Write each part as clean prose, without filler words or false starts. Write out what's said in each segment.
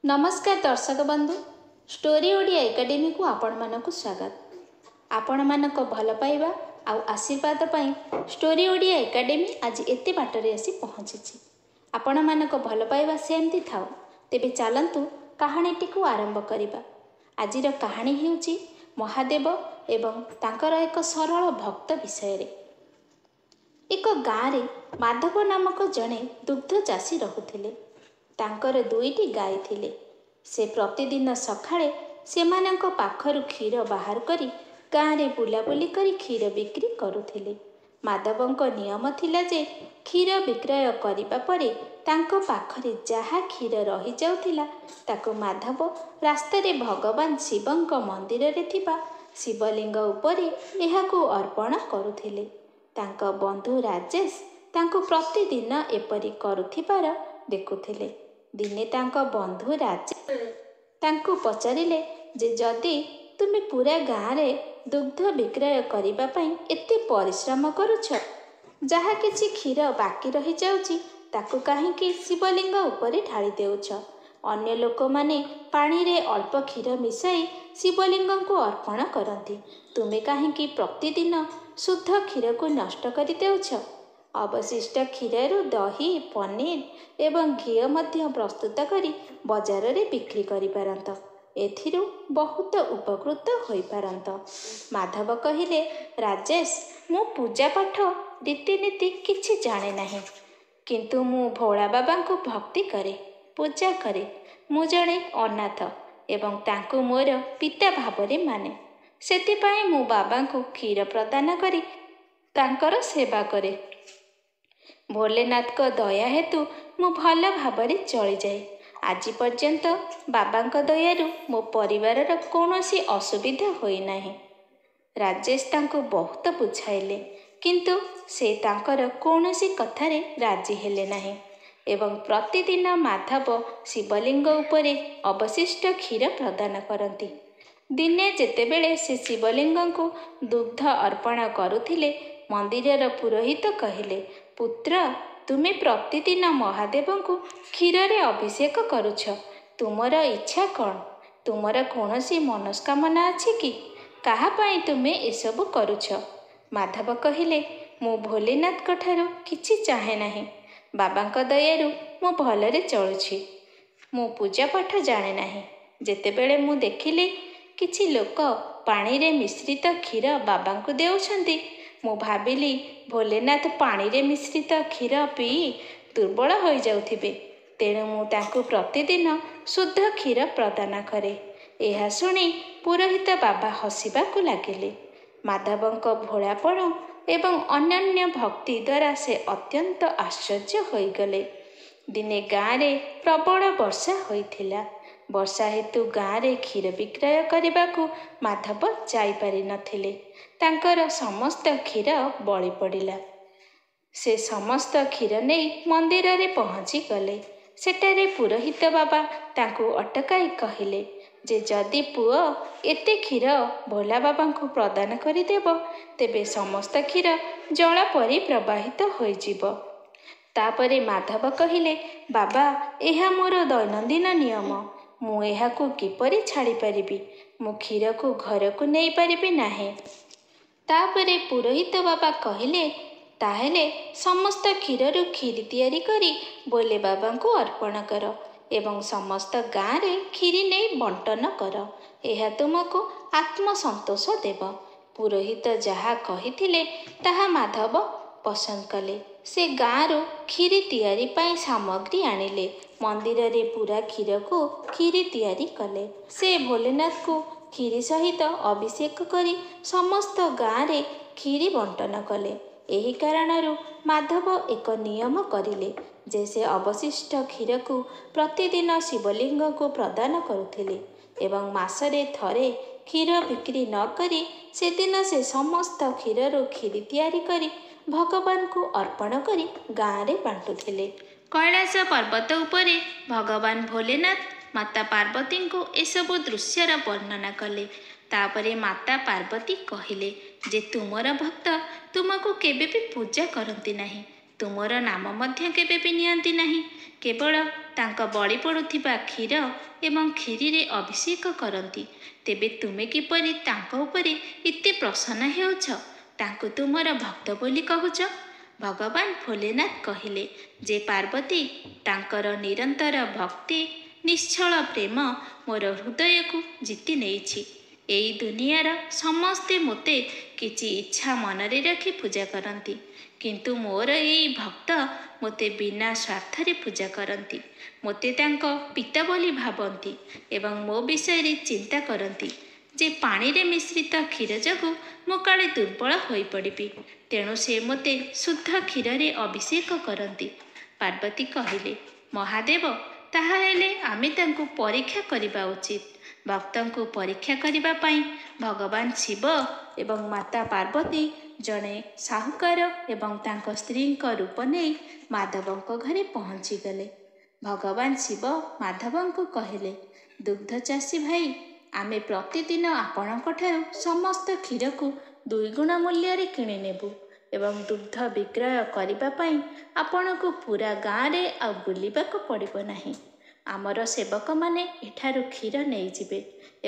नमस्कार दर्शक बंधु स्टोरी ओडिया एकेडमी को आपण मानक स्वागत। आपण मानक भल पाइबा आउ आशीर्वाद पाई स्टोरी ओडिया एकेडमी आज एते बाटरे आसी पहुँची। आपण मानक भल पाइबा सेमती थाउ। तेबे चलंतु कहानीटी को आरंभ करिबा। आजिर कहानी हेउची महादेव एवं तांकर एक सरल भक्त विषय रे। एक गाँव रे माधव नामक जड़े दुग्ध चाषी रहुथिले। तांकर दुईटी गाय थिले। से प्रतिदिन सखाळे सेमानंक पाखरु क्षीर बाहर करी गाँव रे बुलाबुली करी क्षीर बिक्री करुथिले। माधवंक नियम थिला जे क्षीर विक्रय करिबा परे तांको पाखरे जहा क्षीर रही जाउथिला ताको माधव रास्ता रे भगवान शिवंक मंदिर रे थिबा शिवलिंग उपरे एहाकू अर्पण करुथिले। तांको बंधु राजेश तांको प्रतिदिन एपरी करुथिबार देखुथिले। दिने तांको बंधु राजेश तांको पचारिले जे जदि तुमे पूरा गाँव रे दुग्ध विक्रय करिबा पई एते परिश्रम करुछ, जहा किछि क्षीर बाकी रही जाउची ताकू काहेकि शिवलिंग उपरे ढाଳି देउछ। अन्य लोक माने पानी रे अल्प क्षीर मिसाई शिवलिंग को अर्पण करती, तुमे काहेकि प्रतिदिन शुद्ध क्षीर को नष्ट करि देउछ। अवशिष्ट क्षीरु दही पनीर एवं घी मध्य प्रस्तुत करी बजार रे बिक्री करि पारंत। एथिरु बहुत उपकृत होई पारंत। माधव कहिले, राजेश मु पूजा पाठ रीतिनीति किछि जाने नाही, किंतु मु भोला बाबा को भक्ति करे पूजा करे। मु जणे अनाथ एवं तांको मोर पिता भावरे माने। सेतिपाई मु बाबा को क्षीर प्रदान करी तांकर सेवा करे। भोलेनाथ को दया हेतु मु भल भावरे चली जाए। आज पर्यंत बाबांक दयारु मो परिवार कौनसी असुविधा होई नाही। राजेश तांको बहुत बुझाइले, किंतु से तांकर कौनसी कथारे राजी हेले नाही एवं प्रतिदिन माधव शिवलिंग उपरे अवशिष्ट क्षीर प्रदान करती। दिने जेतेबेले से शिवलिंग को दुग्ध अर्पण करुथिले, मंदिरर पुरोहित कहिले, पुत्र तुमे प्रतिदिन महादेव को क्षीर रे अभिषेक करुछ, तुमर इच्छा कौन? तुमर कौनसी मनस्कामना अछि कि? काहा पाई तुमे एसबु करुछ? माधव कहिले, मु भोलेनाथ कठारु किछि चाहे नाही। बाबांक दयारु मु भलरे चलुछि। मु पूजा पाठ जाने नाही। जेतेबेले मु देखिले किछि लोक पानी रे मिश्रित क्षीर बाबांकु देउछंती, मु भाबिली भोलेनाथ पानी रे मिश्रित क्षीर पी दुर्बल हो जाउथिबे, तेणु मु तांकु प्रतिदिन शुद्ध क्षीर प्रदान करे। एहा सुनी पुरोहित बाबा हसिबाकु लागिले। माधवंक भोलापण एवं अनन्य भक्ति द्वारा से अत्यंत आश्चर्य होइगले। दिने गाँव रे प्रबल वर्षा होइथिला। वर्षा हेतु गाँव रे क्षीर विक्रय करने माधव जाई पारि नथिले। तांकर समस्त क्षीर बळी पड़िला। से समस्त क्षीर नहीं मंदिर रे पहुँची गले। सेठारे पुरोहित बाबा तांको अटकाई कहिले जे जदि पुओ एते क्षीर भोला बाबा को प्रदान करिदेव, तेबे समस्त क्षीर जल परि प्रवाहित होइजिव। तापरे माधव कहिले, बाबा एहा मोर दैनंदिन नियम, मु एहाकू किपरि छाड़ी पारिबी? मु क्षीर को घर को नहीं पारिबी नाही। तापरे पुरोहित बाबा कहिले, ताहेले समस्त क्षीररु खीरी तैयारी करी बोले बाबा को अर्पण कर एवं समस्त गाँव रे खीरी नहीं बंटन कर। एहा तुमको आत्मसंतोष देव। पुरोहित जहा कहिथिले ताहा माधव पसंद कले। से गाँव खीरी तैयारी पाई सामग्री आनिले। मंदिर रे पूरा क्षीर को खीरी तैयारी कले। से भोलेनाथ को क्षीरी सहित अभिषेक करी समस्त गाँव रे खीरी बंटन कले। एही कारणरू माधव एक नियम करिले जे से अवशिष्ट क्षीर को प्रतिदिन शिवलिंग को प्रदान करुथिले एवं मासरे थरे क्षीर बिक्री न करी से दिन से समस्त क्षीररू खीरी तैयारी करी भगवान को अर्पण करी गाँव रे बांटुथिले। कैलाश पर्वत उपरे भगवान भोलेनाथ माता पार्वती को एसबु दृश्यर वर्णना कले। तापरे माता पार्वती कहिले जे तुमर भक्त तुमको केबे भी पूजा करती नहीं, ତୁମର ନାମ ମଧ୍ୟ କେବେ ବି ନିଅନ୍ତି ନାହିଁ। କେବଳ ତାଙ୍କ ବଳି ପଡ଼ୁଥିବା କ୍ଷୀର ଏବଂ କ୍ଷୀରିରେ ଅଭିଷେକ କରନ୍ତି। ତେବେ ତୁମେ କିପରି ତାଙ୍କ ଉପରେ ଏତେ ପ୍ରସନ୍ନ ହେଉଛ? ତାଙ୍କୁ ତୁମର ଭକ୍ତ ବୋଲି କହୁଛ? ଭଗବାନ ଭୋଲେନାଥ କହିଲେ ଯେ ପାର୍ବତୀ, ତାଙ୍କର ନିରନ୍ତର ଭକ୍ତି, ନିଶ୍ଚଳ ପ୍ରେମ ମୋର ହୃଦୟକୁ ଜିତି ନେଇଛି। ଏଇ ଦୁନିଆର ସମସ୍ତେ ମୋତେ କିଛି ଇଚ୍ଛା ମନରେ ରଖି ପୂଜା କରନ୍ତି, କିନ୍ତୁ ମୋର ଏଇ ଭକ୍ତ ମୋତେ ବିନା ସ୍ୱାର୍ଥରେ ପୂଜା କରନ୍ତି। ମୋତେ ତାଙ୍କ ପିତା ବୋଲି ଭାବନ୍ତି ଏବଂ ମୋ ବିଷୟରେ ଚିନ୍ତା କରନ୍ତି ଯେ ପାଣିରେ ମିଶ୍ରିତ କ୍ଷୀର ଯୋଗୁଁ ମୁଁ କାଳେ ଦୁର୍ବଳ ହୋଇପଡ଼ିବି, ତେଣୁ ସେ ମୋତେ ଶୁଦ୍ଧ କ୍ଷୀରରେ ଅଭିଷେକ କରନ୍ତି। ପାର୍ବତୀ କହିଲେ, ମହାଦେବ, ତାହାହେଲେ ଆମେ ତାଙ୍କୁ ପରୀକ୍ଷା କରିବା ଉଚିତ। ଭକ୍ତଙ୍କୁ ପରୀକ୍ଷା କରିବା ପାଇଁ ଭଗବାନ ଶିବ ଏବଂ ମାତା ପାର୍ବତୀ ଜଣେ ସାହୁକାର ଏବଂ ତାଙ୍କ ସ୍ତ୍ରୀଙ୍କ ରୂପ ନେଇ ମାଧବଙ୍କ ଘରେ ପହଞ୍ଚିଗଲେ। ଭଗବାନ ଶିବ ମାଧବଙ୍କୁ କହିଲେ, ଦୁଗ୍ଧ ଚାଷୀ ଭାଇ, ଆମେ ପ୍ରତିଦିନ ଆପଣଙ୍କଠାରୁ ସମସ୍ତ କ୍ଷୀରକୁ 2 ଗୁଣ ମୂଲ୍ୟରେ କିଣି ନେବୁ ଏବଂ ଦୁଗ୍ଧ ବିକ୍ରୟ କରିବା ପାଇଁ ଆପଣଙ୍କୁ ପୁରା ଗାଁରେ ଆଉ ବୁଲିବାକୁ ପଡ଼ିବ ନାହିଁ। ଆମର ସେବକମାନେ ଏଠାରୁ କ୍ଷୀର ନେଇଯିବେ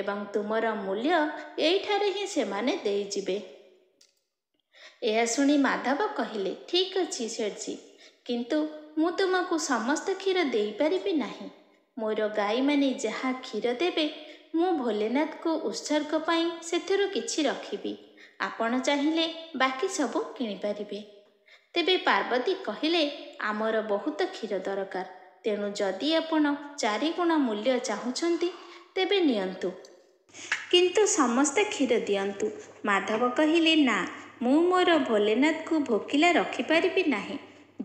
ଏବଂ ତୁମର ମୂଲ୍ୟ ଏଇଠାରେ ହିଁ ସେମାନେ ଦେଇଯିବେ। ଏହା ଶୁଣି ମାଧବ କହିଲେ, ଠିକ୍ ଅଛି ସେଠଜୀ, କିନ୍ତୁ ମୁଁ ତୁମକୁ ସମସ୍ତ କ୍ଷୀର ଦେଇପାରିବି ନାହିଁ। ମୋର ଗାଈମାନେ ଯାହା କ୍ଷୀର ଦେବେ, ମୁଁ ଭୋଲେନାଥଙ୍କୁ ଉତ୍ସର୍ଗ ପାଇଁ ସେଥିରୁ କିଛି ରଖିବି। ଆପଣ ଚାହିଁଲେ ବାକି ସବୁ କିଣିପାରିବେ। ତେବେ ପାର୍ବତୀ କହିଲେ, ଆମର ବହୁତ କ୍ଷୀର ଦରକାର, ତେଣୁ ଯଦି ଆପଣ 4 ଗୁଣ ମୂଲ୍ୟ ଚାହୁଁଛନ୍ତି ତେବେ ନିଅନ୍ତୁ, କିନ୍ତୁ ସମସ୍ତେ କ୍ଷୀର ଦିଅନ୍ତୁ। ମାଧବ କହିଲେ, ନା, ମୁଁ ମୋର ଭୋଲେନାଥଙ୍କୁ ଭୋକିଲା ରଖିପାରିବି ନାହିଁ।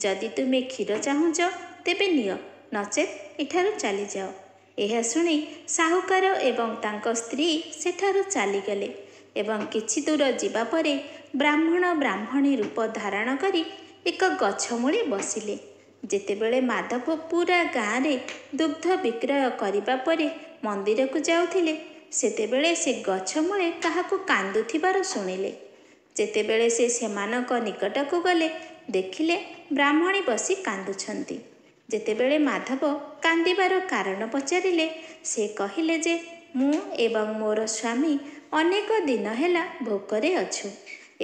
ଯଦି ତୁମେ କ୍ଷୀର ଚାହୁଁଛ ତେବେ ନିଅ, ନଚେତ୍ ଏଠାରୁ ଚାଲିଯାଅ। ଏହା ଶୁଣି ସାହୁକାର ଏବଂ ତାଙ୍କ ସ୍ତ୍ରୀ ସେଠାରୁ ଚାଲିଗଲେ ଏବଂ କିଛି ଦୂର ଯିବା ପରେ ବ୍ରାହ୍ମଣ ବ୍ରାହ୍ମଣୀ ରୂପ ଧାରଣ କରି ଏକ ଗଛ ମୂଳେ ବସିଲେ। ଯେତେବେଳେ ମାଧବ ପୁରା ଗାଁରେ ଦୁଗ୍ଧ ବିକ୍ରୟ କରିବା ପରେ ମନ୍ଦିରକୁ ଯାଉଥିଲେ, ସେତେବେଳେ ସେ ଗଛ ମୂଳେ କାହାକୁ କାନ୍ଦୁଥିବାର ଶୁଣିଲେ। ଯେତେବେଳେ ସେ ସେମାନଙ୍କ ନିକଟକୁ ଗଲେ, ଦେଖିଲେ ବ୍ରାହ୍ମଣୀ ବସି କାନ୍ଦୁଛନ୍ତି। ଯେତେବେଳେ ମାଧବ କାନ୍ଦିବାର କାରଣ ପଚାରିଲେ, ସେ କହିଲେ ଯେ ମୁଁ ଏବଂ ମୋର ସ୍ୱାମୀ ଅନେକ ଦିନ ହେଲା ଭୋକରେ ଅଛୁ।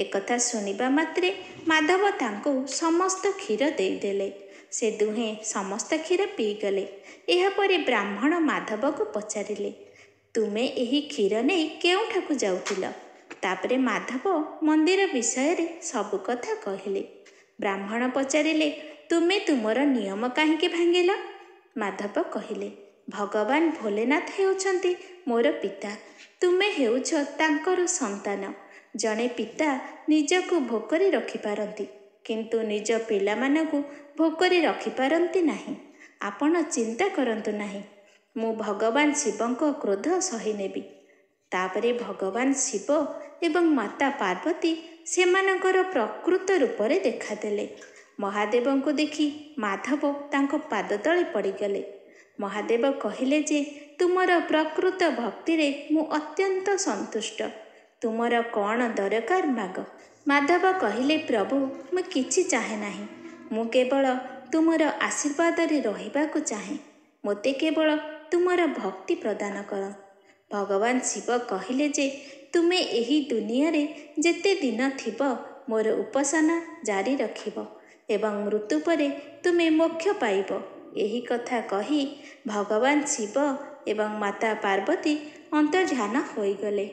ଏକଥା ଶୁଣିବା ମାତ୍ରେ ମାଧବ ତାଙ୍କୁ ସମସ୍ତ କ୍ଷୀର ଦେଇଦେଲେ। ସେ ଦୁହେଁ ସମସ୍ତ କ୍ଷୀର ପିଇଗଲେ। ଏହାପରେ ବ୍ରାହ୍ମଣ ମାଧବକୁ ପଚାରିଲେ, ତୁମେ ଏହି କ୍ଷୀର ନେଇ କେଉଁଠାକୁ ଯାଉଥିଲ? ତାପରେ ମାଧବ ମନ୍ଦିର ବିଷୟରେ ସବୁ କଥା କହିଲେ। ବ୍ରାହ୍ମଣ ପଚାରିଲେ, ତୁମେ ତୁମର ନିୟମ କାହିଁକି ଭାଙ୍ଗିଲ? ମାଧବ କହିଲେ, ଭଗବାନ ଭୋଲେନାଥ ହେଉଛନ୍ତି ମୋର ପିତା। ତୁମେ ହେଉଛ ତାଙ୍କର ସନ୍ତାନ। ଜଣେ ପିତା ନିଜକୁ ଭୋକରେ ରଖିପାରନ୍ତି, କିନ୍ତୁ ନିଜ ପିଲାମାନଙ୍କୁ ଭୋକରେ ରଖିପାରନ୍ତି ନାହିଁ। ଆପଣ ଚିନ୍ତା କରନ୍ତୁ ନାହିଁ, ମୁଁ ଭଗବାନ ଶିବଙ୍କ କ୍ରୋଧ ସହିନେବି। ତାପରେ ଭଗବାନ ଶିବ ଏବଂ ମାତା ପାର୍ବତୀ ସେମାନଙ୍କର ପ୍ରକୃତ ରୂପରେ ଦେଖାଦେଲେ। ମହାଦେବଙ୍କୁ ଦେଖି ମାଧବ ତାଙ୍କ ପାଦ ତଳେ ପଡ଼ିଗଲେ। ମହାଦେବ କହିଲେ ଯେ ତୁମର ପ୍ରକୃତ ଭକ୍ତିରେ ମୁଁ ଅତ୍ୟନ୍ତ ସନ୍ତୁଷ୍ଟ। ତୁମର କ'ଣ ଦରକାର ମାଗ। ମାଧବ କହିଲେ, ପ୍ରଭୁ, ମୁଁ କିଛି ଚାହେଁ ନାହିଁ। ମୁଁ କେବଳ ତୁମର ଆଶୀର୍ବାଦରେ ରହିବାକୁ ଚାହେଁ। ମୋତେ କେବଳ ତୁମର ଭକ୍ତି ପ୍ରଦାନ କର। ଭଗବାନ ଶିବ କହିଲେ ଯେ ତୁମେ ଏହି ଦୁନିଆରେ ଯେତେ ଦିନ ଥିବ ମୋର ଉପାସନା ଜାରି ରଖିବ ଏବଂ ମୃତ୍ୟୁ ପରେ ତୁମେ ମୋକ୍ଷ ପାଇବ। ଏହି କଥା କହି ଭଗବାନ ଶିବ ଏବଂ ମାତା ପାର୍ବତୀ ଅନ୍ତର୍ଧ୍ୟାନ ହୋଇଗଲେ।